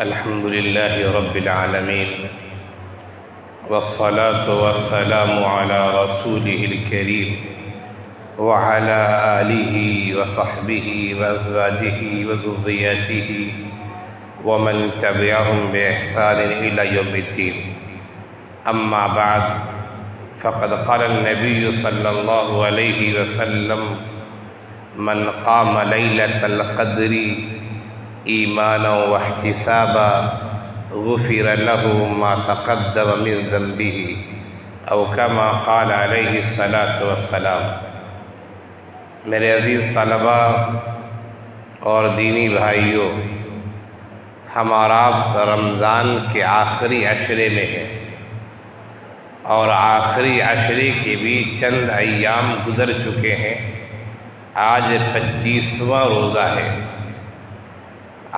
الحمد لله رب العالمين والصلاة والسلام على رسوله الكريم وعلى آله وصحبه وأزواجه وذرياته ومن تبعهم بإحسان إلى يوم الدين. أما بعد، فقد قال النبي صلى الله عليه وسلم: من قام ليلة القدر ایمانا واحتسابا غفر له ما تقدم من ذنبه، او كما قال علیہ الصلاۃ والسلام۔ میرے عزیز طلبہ اور دینی بھائیوں، ہم اور آپ رمضان کے آخری عشرے میں ہیں، اور آخری عشرے کے بھی چند ایام گزر چکے ہیں۔ آج 25واں روزہ ہے۔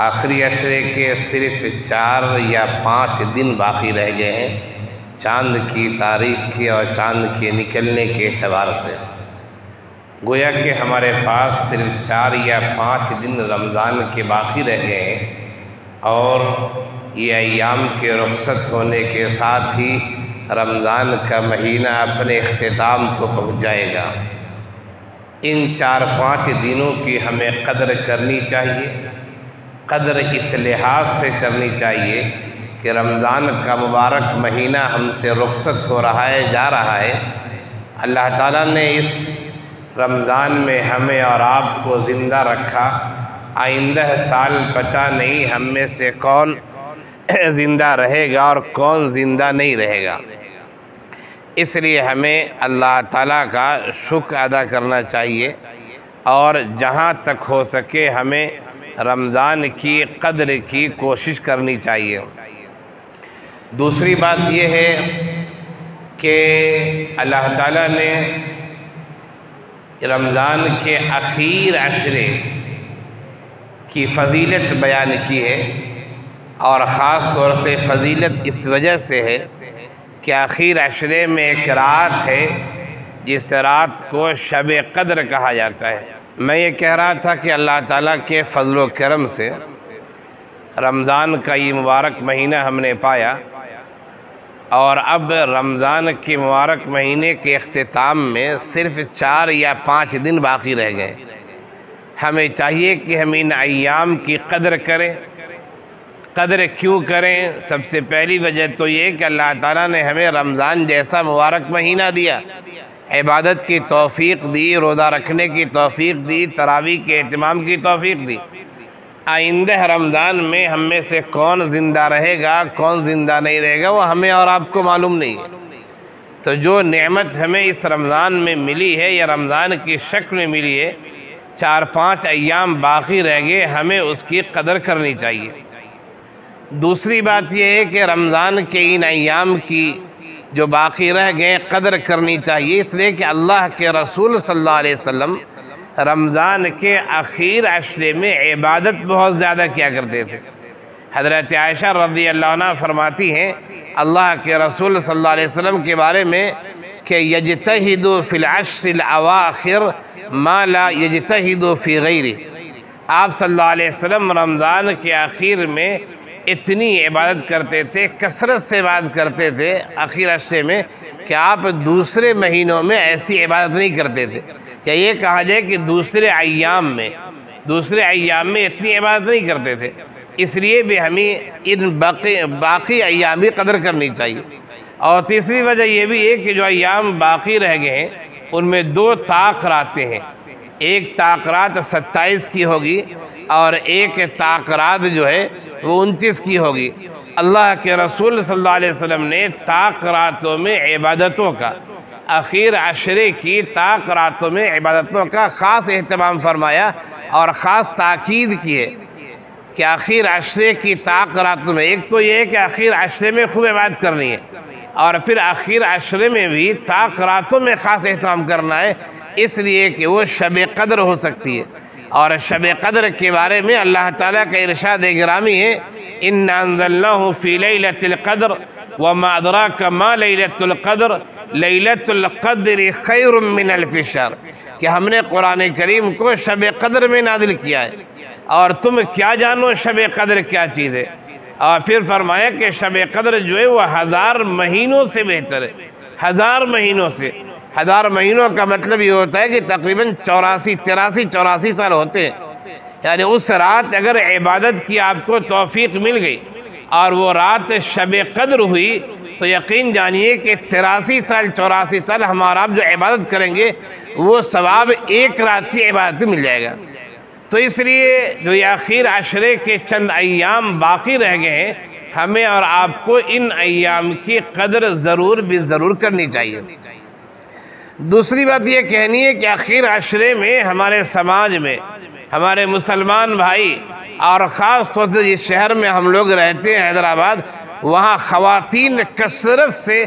آخری عشرے کے صرف 4 یا 5 دن باقی رہ گئے ہیں، چاند کی تاریخ کے اور چاند کے نکلنے کے اعتبار سے۔ گویا کہ ہمارے پاس صرف 4 یا 5 دن رمضان کے باقی رہ گئے ہیں، اور یہ ایام کے رخصت ہونے کے ساتھ ہی رمضان کا مہینہ اپنے اختتام کو پہنچ جائے گا۔ ان 4-5 دنوں کی ہمیں قدر کرنی چاہیے۔ قدر اس لحاظ سے کرنی چاہیے کہ رمضان کا مبارک مہینہ ہم سے رخصت ہو رہا ہے، جا رہا ہے۔ اللہ تعالیٰ نے اس رمضان میں ہمیں اور آپ کو زندہ رکھا۔ آئندہ سال پتہ نہیں ہم میں سے کون زندہ رہے گا اور کون زندہ نہیں رہے گا۔ اس لیے ہمیں اللہ تعالیٰ کا شکر ادا کرنا چاہیے، اور جہاں تک ہو سکے ہمیں رمضان کی قدر کی کوشش کرنی چاہیے۔ دوسری بات یہ ہے کہ اللہ تعالیٰ نے رمضان کے اخیر عشرے کی فضیلت بیان کی ہے، اور خاص طور سے فضیلت اس وجہ سے ہے کہ آخر عشرے میں ایک رات ہے جس رات کو شب قدر کہا جاتا ہے۔ میں یہ کہہ رہا تھا کہ اللہ تعالیٰ کے فضل و کرم سے رمضان کا یہ مبارک مہینہ ہم نے پایا، اور اب رمضان کے مبارک مہینے کے اختتام میں صرف 4 یا 5 دن باقی رہ گئے۔ ہمیں چاہیے کہ ہم ان ایام کی قدر کریں۔ قدر کیوں کریں؟ سب سے پہلی وجہ تو یہ کہ اللہ تعالیٰ نے ہمیں رمضان جیسا مبارک مہینہ دیا، عبادت کی توفیق دی، روزہ رکھنے کی توفیق دی، تراویح کے اہتمام کی توفیق دی۔ آئندہ رمضان میں ہم میں سے کون زندہ رہے گا، کون زندہ نہیں رہے گا، وہ ہمیں اور آپ کو معلوم نہیں ہے۔ تو جو نعمت ہمیں اس رمضان میں ملی ہے یا رمضان کی شکل میں ملی ہے، 4-5 ایام باقی رہ گئے، ہمیں اس کی قدر کرنی چاہیے۔ دوسری بات یہ ہے کہ رمضان کے ان ایام کی جو باقی رہ گئے قدر کرنی چاہیے، اس لیے کہ اللہ کے رسول صلی اللہ علیہ وسلم رمضان کے اخیر عشرے میں عبادت بہت زیادہ کیا کرتے تھے۔ حضرت عائشہ رضی اللہ عنہ فرماتی ہیں اللہ کے رسول صلی اللہ علیہ وسلم کے بارے میں کہ یجتہد فی العشر الاواخر ما لا یجتہد فی غیرہ۔ آپ صلی اللہ علیہ وسلم رمضان کے آخر میں اتنی عبادت کرتے تھے، کثرت سے عبادت کرتے تھے آخر عشرے میں، کہ آپ دوسرے مہینوں میں ایسی عبادت نہیں کرتے تھے۔ کیا یہ کہا جائے کہ دوسرے ایام میں اتنی عبادت نہیں کرتے تھے؟ اس لیے بھی ہمیں ان باقی ایام کی قدر کرنی چاہیے۔ اور تیسری وجہ یہ بھی ہے کہ جو ایام باقی رہ گئے ہیں ان میں 2 طاق راتیں ہیں۔ ایک طاق رات 27 کی ہوگی، اور ایک طاق رات جو ہے وہ 29 کی ہوگی۔ اللہ کے رسول صلی اللہ علیہ وسلم نے طاق راتوں میں عبادتوں کا، اخیر عشرے کی طاق راتوں میں عبادتوں کا خاص اہتمام فرمایا، اور خاص تاکید کی ہے کہ آخر عشرے کی طاق راتوں میں، ایک تو یہ ہے کہ آخر عشرے میں خوب عبادت کرنی ہے، اور پھر آخر عشرے میں بھی طاق راتوں میں خاص اہتمام کرنا ہے، اس لیے کہ وہ شب قدر ہو سکتی ہے۔ اور شب قدر کے بارے میں اللہ تعالیٰ کا ارشاد گرامی ہے اِنَّا أَنزَلْنَاهُ فِي لَيْلَةِ الْقَدْرِ وَمَا أَدْرَاكَ مَا لَيْلَةُ الْقَدْرِ لَيْلَةُ الْقَدْرِ خَيْرٌ مِّنَ أَلْفِ شَهْرٍ، کہ ہم نے قرآن کریم کو شب قدر میں نازل کیا ہے، اور تم کیا جانو شب قدر کیا چیز ہے؟ اور پھر فرمایا کہ شب قدر جو ہے وہ 1000 مہینوں سے بہتر ہے، 1000 مہینوں سے۔ 1000 مہینوں کا مطلب یہ ہوتا ہے کہ تقریباً 84 سال ہوتے ہیں۔ یعنی اس رات اگر عبادت کی آپ کو توفیق مل گئی اور وہ رات شب قدر ہوئی تو یقین جانیے کہ 84 سال ہمارا آپ جو عبادت کریں گے وہ ثواب ایک رات کی عبادت مل جائے گا۔ تو اس لیے جو یہ آخر عشرے کے چند ایام باقی رہ گئے ہیں، ہمیں اور آپ کو ان ایام کی قدر ضرور کرنی چاہیے۔ دوسری بات یہ کہنی ہے کہ آخر عشرے میں ہمارے سماج میں ہمارے مسلمان بھائی اور خاص طور سے جس شہر میں ہم لوگ رہتے ہیں حیدرآباد، وہاں خواتین کثرت سے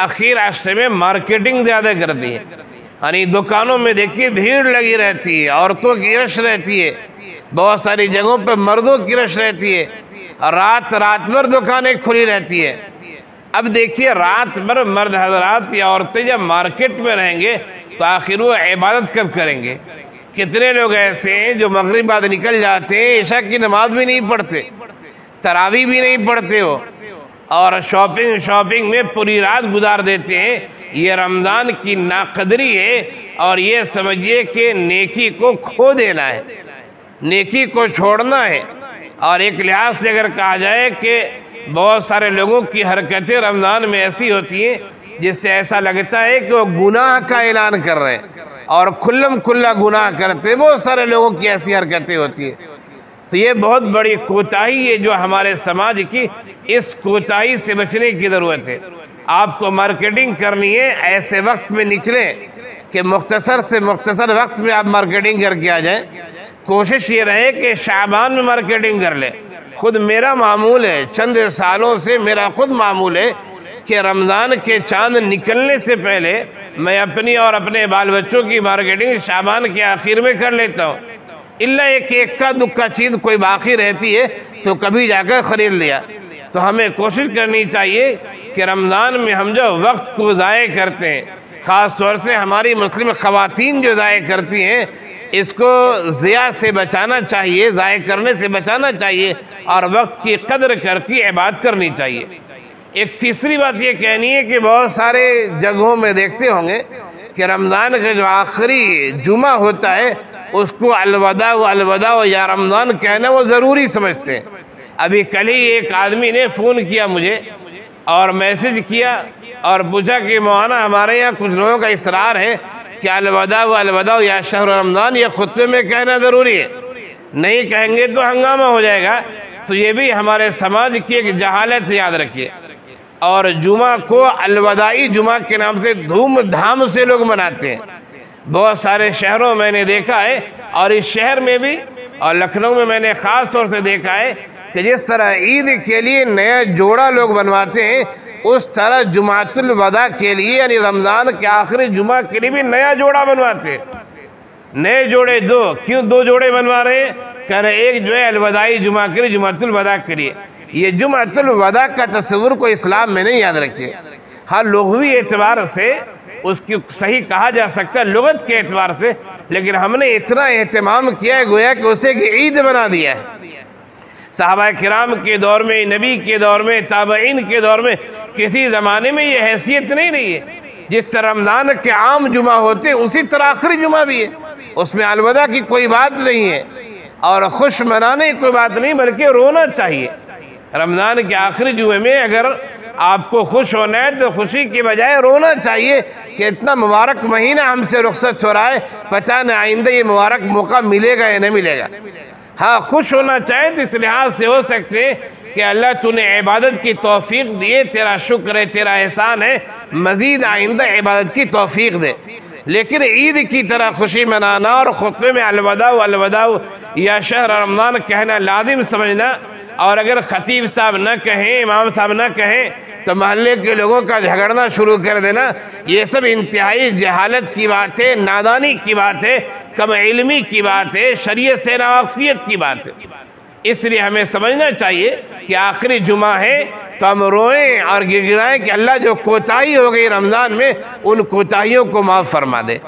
آخر عشرے میں مارکیٹنگ زیادہ کرتی ہیں۔ یعنی دکانوں میں دیکھیے بھیڑ لگی رہتی ہے، عورتوں کی رش رہتی ہے، بہت ساری جگہوں پہ مردوں کی رش رہتی ہے، رات بھر دکانیں کھلی رہتی ہے۔ اب دیکھیے رات بھر مرد حضرات یا عورتیں جب مارکیٹ میں رہیں گے تو آخر وہ عبادت کب کریں گے؟ کتنے لوگ ایسے ہیں جو مغرب بعد نکل جاتے ہیں، عشاء کی نماز بھی نہیں پڑھتے، تراویح بھی نہیں پڑھتے ہو، اور شاپنگ میں پوری رات گزار دیتے ہیں۔ یہ رمضان کی ناقدری ہے، اور یہ سمجھیے کہ نیکی کو کھو دینا ہے، نیکی کو چھوڑنا ہے۔ اور ایک لحاظ سے اگر کہا جائے کہ بہت سارے لوگوں کی حرکتیں رمضان میں ایسی ہوتی ہیں جس سے ایسا لگتا ہے کہ وہ گناہ کا اعلان کر رہے ہیں اور کھلا گناہ کرتے ہیں۔ بہت سارے لوگوں کی ایسی حرکتیں ہوتی ہیں۔ تو یہ بہت بڑی کوتاہی ہے جو ہمارے سماج کی، اس کوتاہی سے بچنے کی ضرورت ہے۔ آپ کو مارکیٹنگ کرنی ہے، ایسے وقت میں نکلیں کہ مختصر سے مختصر وقت میں آپ مارکیٹنگ کر کے آ جائیں۔ کوشش یہ رہے کہ شعبان میں مارکیٹنگ کر لیں۔ خود میرا معمول ہے، چند سالوں سے میرا خود معمول ہے کہ رمضان کے چاند نکلنے سے پہلے میں اپنی اور اپنے بال بچوں کی مارکیٹنگ شعبان کے آخر میں کر لیتا ہوں۔ اللہ ایک اکا دکا چیز کوئی باقی رہتی ہے تو کبھی جا کر خرید لیا۔ تو ہمیں کوشش کرنی چاہیے کہ رمضان میں ہم جو وقت کو ضائع کرتے ہیں، خاص طور سے ہماری مسلم خواتین جو ضائع کرتی ہیں، اس کو ضیاع سے بچانا چاہیے، ضائع کرنے سے بچانا چاہیے، اور وقت کی قدر کر کے عبادت کرنی چاہیے۔ ایک تیسری بات یہ کہنی ہے کہ بہت سارے جگہوں میں دیکھتے ہوں گے کہ رمضان کا جو آخری جمعہ ہوتا ہے اس کو الوداع یا رمضان کہنا وہ ضروری سمجھتے ہیں۔ ابھی کل ہی ایک آدمی نے فون کیا مجھے اور میسج کیا اور پوچھا کہ مولانا ہمارے یہاں کچھ لوگوں کا اصرار ہے کہ الوداع یا شہر رمضان یہ خطبے میں کہنا ضروری ہے، نہیں کہیں گے تو ہنگامہ ہو جائے گا۔ تو یہ بھی ہمارے سماج کی ایک جہالت سے یاد رکھیے۔ اور جمعہ کو الوداعی جمعہ کے نام سے دھوم دھام سے لوگ مناتے ہیں۔ بہت سارے شہروں میں نے دیکھا ہے، اور اس شہر میں بھی اور لکھنؤ میں میں نے خاص طور سے دیکھا ہے کہ جس طرح عید کے لیے نیا جوڑا لوگ بنواتے ہیں، اس طرح جمعۃ الوداع کے لیے یعنی رمضان کے آخری جمعہ کے لیے بھی نیا جوڑا بنواتے ہیں۔ نئے جوڑے کیوں دو جوڑے بنوا رہے ہیں؟ کہہ رہے ایک جو ہے الوداعی جمعہ کے لیے، جمعۃ الوداع کے لیے۔ یہ جمعۃ الوداع کا تصور کو اسلام میں نہیں یاد رکھیے۔ ہاں لغوی اعتبار سے اس کی صحیح کہا جا سکتا ہے، لغت کے اعتبار سے، لیکن ہم نے اتنا اہتمام کیا ہے گویا کہ اسے کہ عید بنا دیا ہے۔ صحابہ کرام کے دور میں، نبی کے دور میں، تابعین کے دور میں کسی زمانے میں یہ حیثیت نہیں رہی ہے۔ جس طرح رمضان کے عام جمعہ ہوتے اسی طرح آخری جمعہ بھی ہے، اس میں الوداع کی کوئی بات نہیں ہے اور خوش منانے کی کوئی بات نہیں، بلکہ رونا چاہیے۔ رمضان کے آخری جمعے میں اگر آپ کو خوش ہونا ہے تو خوشی کی بجائے رونا چاہیے کہ اتنا مبارک مہینہ ہم سے رخصت ہو رہا ہے، پتہ نہ آئندہ یہ مبارک موقع ملے گا یا نہیں ملے گا۔ ہاں خوش ہونا چاہیں تو اس لحاظ سے ہو سکتے کہ اللہ تو نے عبادت کی توفیق دیے، تیرا شکر ہے، تیرا احسان ہے، مزید آئندہ عبادت کی توفیق دے۔ لیکن عید کی طرح خوشی منانا اور خطبے میں الوداع یا شہر رمضان کہنا لازم سمجھنا، اور اگر خطیب صاحب نہ کہیں، امام صاحب نہ کہیں تو محلے کے لوگوں کا جھگڑنا شروع کر دینا، یہ سب انتہائی جہالت کی بات ہے، نادانی کی بات ہے، کم علمی کی بات ہے، شریعت سے ناواقفیت کی بات ہے۔ اس لیے ہمیں سمجھنا چاہیے کہ آخری جمعہ ہے تو ہم روئیں اور گڑگڑائیں کہ اللہ جو کوتاہی ہو گئی رمضان میں ان کوتاہیوں کو معاف فرما دے۔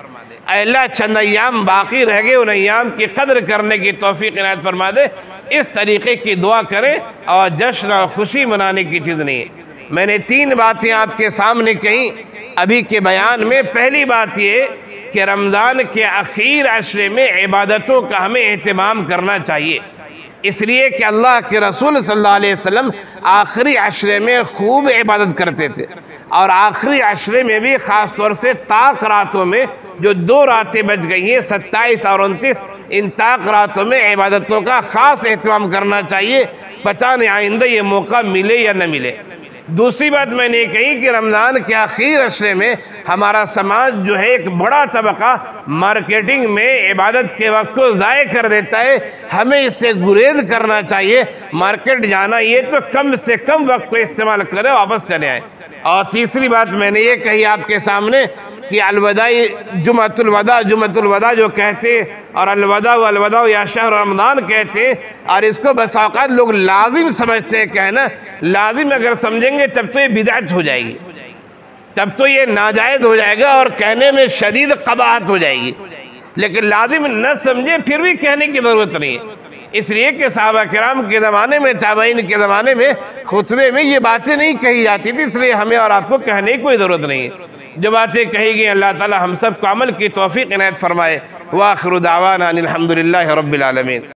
اے اللہ چند ایام باقی رہ گئے، ان ایام کی قدر کرنے کی توفیق عنایت فرما دے۔ اس طریقے کی دعا کریں اور جشن اور خوشی منانے کی چیز نہیں ہے۔ میں نے 3 باتیں آپ کے سامنے کہیں ابھی کے بیان میں۔ پہلی بات یہ کہ رمضان کے اخیر عشرے میں عبادتوں کا ہمیں اہتمام کرنا چاہیے، اس لیے کہ اللہ کے رسول صلی اللہ علیہ وسلم آخری عشرے میں خوب عبادت کرتے تھے، اور آخری عشرے میں بھی خاص طور سے طاق راتوں میں، جو 2 راتیں بچ گئی ہیں 27 اور 29، ان طاق راتوں میں عبادتوں کا خاص اہتمام کرنا چاہیے، پتہ نہیں آئندہ یہ موقع ملے یا نہ ملے۔ دوسری بات میں نے کہی کہ رمضان کے آخر عشرے میں ہمارا سماج جو ہے ایک بڑا طبقہ مارکیٹنگ میں عبادت کے وقت کو ضائع کر دیتا ہے، ہمیں اس سے گریز کرنا چاہیے۔ مارکیٹ جانا یہ تو کم سے کم وقت کو استعمال کرے، واپس چلے آئیں۔ اور تیسری بات میں نے یہ کہی آپ کے سامنے کہ الوداعی جمعۃ الوداع جو کہتے ہیں، اور الوداع یا شہر رمضان کہتے ہیں، اور اس کو بس اوقات لوگ لازم سمجھتے ہیں کہنا۔ لازم اگر سمجھیں گے تب تو یہ بدعت ہو جائے گی، تب تو یہ ناجائز ہو جائے گا اور کہنے میں شدید قباحت ہو جائے گی۔ لیکن لازم نہ سمجھے پھر بھی کہنے کی ضرورت نہیں ہے، اس لیے کہ صحابہ کرام کے زمانے میں، تابعین کے زمانے میں خطبے میں یہ باتیں نہیں کہی جاتی تھی، اس لیے ہمیں اور آپ کو کہنے کی کوئی ضرورت نہیں ہے۔ جو باتیں کہی گئی اللہ تعالی ہم سب کو عمل کی توفیق عنایت فرمائے۔ وآخر دعوانا ان الحمد للہ رب العالمین۔